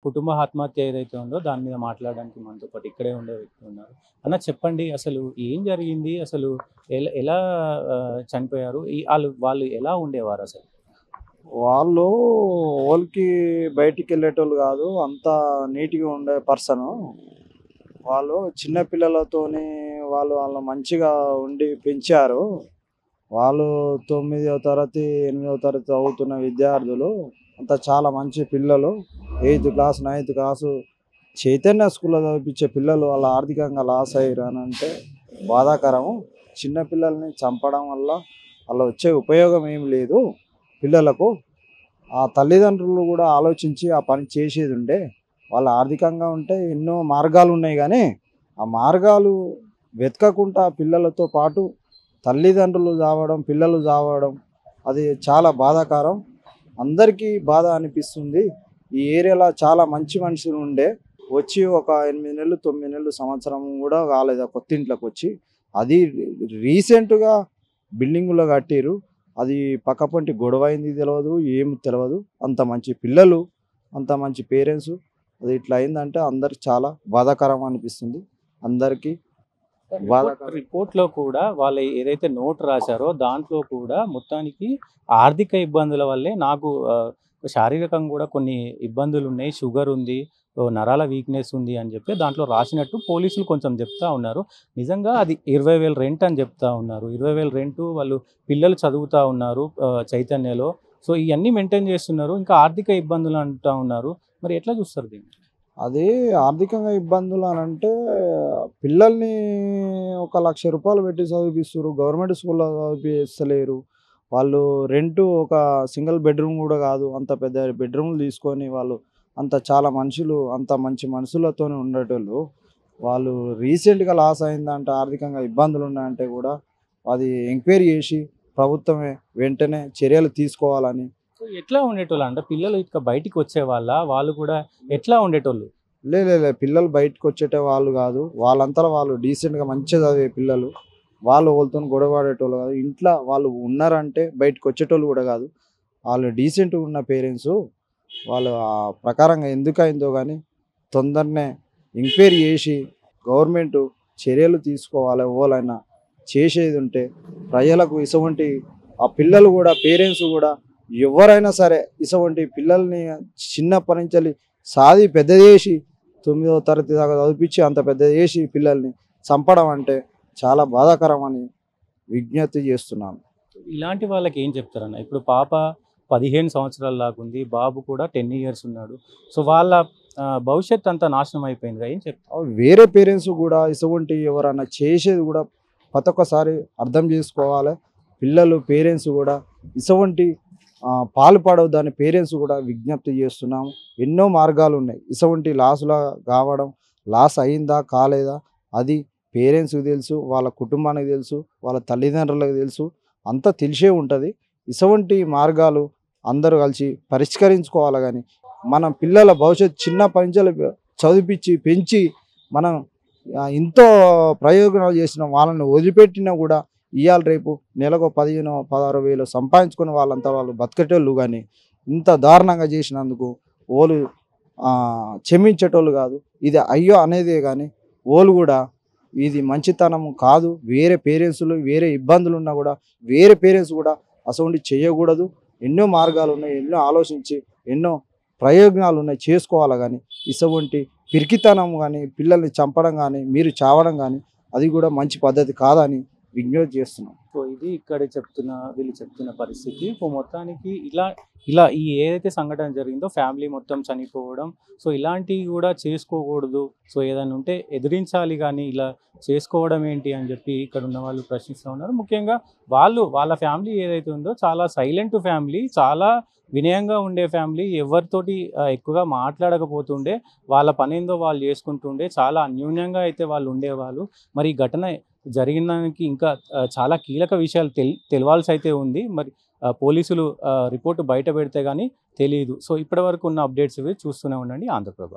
కుటుంబ ఆత్మహత్య ఏదైతే ఉందో దాని మీద మాట్లాడడానికి మనతో పాటు ఇక్కడే ఉండే వ్యక్తి ఉన్నారు. అన్న చెప్పండి అసలు ఏం జరిగింది? అసలు ఎలా చనిపోయారు? వాళ్ళు వాళ్ళు ఎలా ఉండేవారసలు? వాళ్ళు ఓన్‌కి బయటికెళ్ళేటోళ్ళు గాదు. అంతా నీట్‌గా ఉండే పర్సను. వాళ్ళు చిన్న పిల్లలతోని వాళ్ళు మంచిగా ఉండి పెంచారు. వాళ్ళు 9వ తరగతి, 8వ తరగతి చదువుతున్న విద్యార్థులు. అంతా చాలా మంచి పిల్లలు. Eighth class, ninth class Chaitanya స్కూల్‌లో చదివిపిచ్చే పిల్లలు వాళ్ళ ఆర్థికంగా లాస్ అయ్యిర్రు అనంటే బాధాకరం. చిన్న పిల్లల్ని చంపడం వల్ల వచ్చే ఉపయోగం ఏమి లేదు పిల్లలకు. ఆ తల్లిదండ్రులు గూడా ఆలోచించి ఆ పని చేసేదుండే. వాళ్ళు ఆర్థికంగా ఉంటే ఎన్నో మార్గాలున్నాయి గానీ, ఆ మార్గాలు వెతకకుండా పిల్లలతో పాటు తల్లిదండ్రులు చావడం, పిల్లలు చావడం అది చాలా బాధాకరం. అందరికీ బాధ అనిపిస్తుంది. ఈ ఏరియాలో చాలా మంచి మనుషులుండే. వచ్చి ఒక 8 నెలలు, 9 నెలలు, సంవత్సరం గూడా కాలేదు ఆ కొత్తింట్లోకొచ్చి. అది రీసెంట్‌గా బిల్డింగులో కట్టిర్రు. అది పక్కపొంటి గొడవైంది తెలవదు. ఏమి తెలవదు. అంత మంచి పిల్లలు, అంత మంచి పేరెంట్సు. అది ఇట్లా అయిందంటే అందరికి చాలా బాధాకరం అనిపిస్తుంది. అందరికీ బాధాకరం. రిపోర్ట్‌లో కూడా వాళ్ళు ఏదైతే నోట్ రాసారో దాంట్లో కూడా మొత్తానికి ఆర్థిక ఇబ్బందుల వల్లే నాకు శారీరకంగా కూడా కొన్ని ఇబ్బందులున్నాయి. షుగర్ ఉంది. నరాల వీక్‌నెస్ ఉంది అని చెప్పి దాంట్లో రాసినట్టు పోలీసులు కొంచెం చెప్తా ఉన్నారు. నిజంగా అది 20,000 రెంట్ అని చెప్తా ఉన్నారు. 20,000 రెంటు వాళ్ళు పిల్లలు చదువుతా ఉన్నారు చైతన్యలో. సో ఇయన్నీ మెయింటైన్ చేస్తున్నారు. ఇంకా ఆర్థిక ఇబ్బందులు అంటా ఉన్నారు. మరి ఎట్లా చూస్తారు దీన్ని? అది ఆర్థికంగా ఇబ్బందులు అనంటే పిల్లల్ని ఒక రూ. 1,00,000 పెట్టి చదివిపిస్తుర్రు. గవర్నమెంట్ స్కూల్‌లో చదివిపిస్తలేరు. వాళ్ళు రెంటు ఒక సింగిల్ బెడ్‌రూమ్ గూడా గాదు. అంత పెద్ద బెడ్‌రూమ్‌లు తీసుకొని వాళ్ళు అంత చాలా మనుషులు, అంత మంచి మనుషులతోని ఉండేటోళ్ళు. వాళ్ళు రీసెంట్‌గా లాస్ అయిందంట, ఆర్థికంగా ఇబ్బందులున్నాయంటే గూడా అది ఎంక్వైరీ జేసి ప్రభుత్వమే వెంటనే చర్యలు తీసుకోవాలని. సో ఎట్లా ఉండేటోళ్ళు అంటే పిల్లలు ఇక బయటికి వచ్చేవాళ్ళా? వాళ్ళు కూడా ఎట్లా ఉండేటోళ్ళు? లే పిల్లలు బయటకొచ్చేట వాళ్ళు గాదు. వాళ్ళంతట వాళ్ళు డీసెంట్‌గా మంచిగా చదివే పిల్లలు. వాళ్ళు ఒకళ్ళతోని గొడవ పడేటోళ్ళు గాదు. ఇంట్ల వాళ్ళు ఉన్నారంటే బయటకొచ్చేటోళ్ళు గూడా గాదు. వాళ్ళు డీసెంట్‌గా ఉన్న పేరెంట్సు. వాళ్ళు ఆ ప్రకారంగా ఎందుకయిందో గానీ తొందరనే ఎంక్వైరీ జేసి గవర్నమెంటు చర్యలు తీసుకోవాలి. ఓలైనా చేసేదుంటే ప్రజలకు ఇసొంటి ఆ పిల్లలు గూడా పేరెంట్స్ గూడా ఎవ్వరైనా సరే ఇసొంటి పిల్లల్ని చిన్నప్పటి నుంచెల్లి సాది పెద్ద జేసి 9వ తరగతి దాకా చదివిపిచ్చి అంత పెద్ద జేసి పిల్లల్ని చంపడం అంటే చాలా బాధాకరం అని విజ్ఞప్తి చేస్తున్నాను. ఇలాంటి వాళ్ళకి ఏం చెప్తారన్న? ఇప్పుడు పాప 15 సంవత్సరాల దాకుంది. బాబు కూడా 10 ఇయర్స్ ఉన్నాడు. సో వాళ్ళ భవిష్యత్తు అంతా నాశనం అయిపోయిందిగా ఏం చెప్తారు? వేరే పేరెంట్స్ గూడా ఇసొంటి ఎవరన్నా చేసేది గూడా ప్రతి ఒక్కసారి అర్థం జేసుకోవాలె. పిల్లలు, పేరెంట్స్ గూడా ఇసొంటి పాల్పడొద్దని పేరెంట్స్ గూడా విజ్ఞప్తి జేస్తున్నాము. ఎన్నో మార్గాలున్నాయి. ఇసొంటి లాస్‌ల గావడం, లాస్ అయిందా? కాలేదా? అది పేరెంట్స్‌కి దెలుసు, వాళ్ళ కుటుంబానికి దెలుసు, వాళ్ళ తల్లిదండ్రులకు దెలుసు. అంతా తెలిసే ఉంటది. ఇసొంటి మార్గాలు అందరూ కలిసి పరిష్కరించుకోవాలి గానీ, మనం పిల్లల భవిష్యత్తు చిన్నప్పటి నుంచెల్లి చదివిపిచ్చి, పెంచి మనం ఎంతో ప్రయోజనాలు చేసినాం. వాళ్ళని వదిలిపెట్టినా గూడా ఇయాల రేపు నెలకు 15, 16 వేలు సంపాదించుకుని వాళ్ళంతా వాళ్ళు బతికేటోళ్ళు గానీ, ఇంత దారుణంగా జేసినందుకు ఓలు క్షమించేటోళ్ళు గాదు. ఇది అయ్యో అనేదే గానీ, ఓలు గూడా ఇది మంచితనం కాదు. వేరే పేరెంట్స్‌లు వేరే ఇబ్బందులున్నా గూడా వేరే పేరెంట్స్ గూడా అసొంటివి చేయగూడదు. ఎన్నో మార్గాలున్నాయి. ఎన్నో ఆలోచించి, ఎన్నో ప్రయోజనాలున్నాయి చేసుకోవాలి గానీ, ఇసొంటి పిరికితనం గానీ, పిల్లల్ని చంపడం గానీ, మీరు చావడం గానీ, అది గూడా మంచి పద్ధతి కాదని విజ్ఞప్తి చేస్తున్నాం. సో ఇది ఇక్కడ వీళ్ళు చెప్తున్న పరిస్థితి. సో మొత్తానికి ఇలా ఇలా ఈ ఏదైతే సంఘటన జరిగిందో ఫ్యామిలీ మొత్తం చనిపోవడం. సో ఇలాంటివి కూడా చేసుకోకూడదు. సో ఏదైనా ఉంటే ఎదిరించాలి గానీ ఇలా చేసుకోవడం ఏంటి అని చెప్పి ఇక్కడ ఉన్న వాళ్ళు ప్రశ్నిస్తూ ఉన్నారు. ముఖ్యంగా వాళ్ళ ఫ్యామిలీ ఏదైతే ఉందో చాలా సైలెంట్ ఫ్యామిలీ. చాలా వినయంగా ఉండే ఫ్యామిలీ. ఎవరితోటి ఎక్కువగా మాట్లాడకపోతుండే. వాళ్ళ పనేందో వాళ్ళు చేసుకుంటుండే. చాలా అన్యోన్యంగా అయితే వాళ్ళు ఉండేవాళ్ళు. మరి ఈ ఘటన జరిగిన దానికి ఇంకా చాలా కీలక విషయాలు తెలవాల్సయితే ఉంది. మరి పోలీసులు రిపోర్ట్ బయట పెడితే గానీ తెలీదు. సో ఇప్పటివరకు ఉన్న అప్డేట్స్ ఇవి చూస్తూనే ఉండండి ఆంధ్రప్రభ.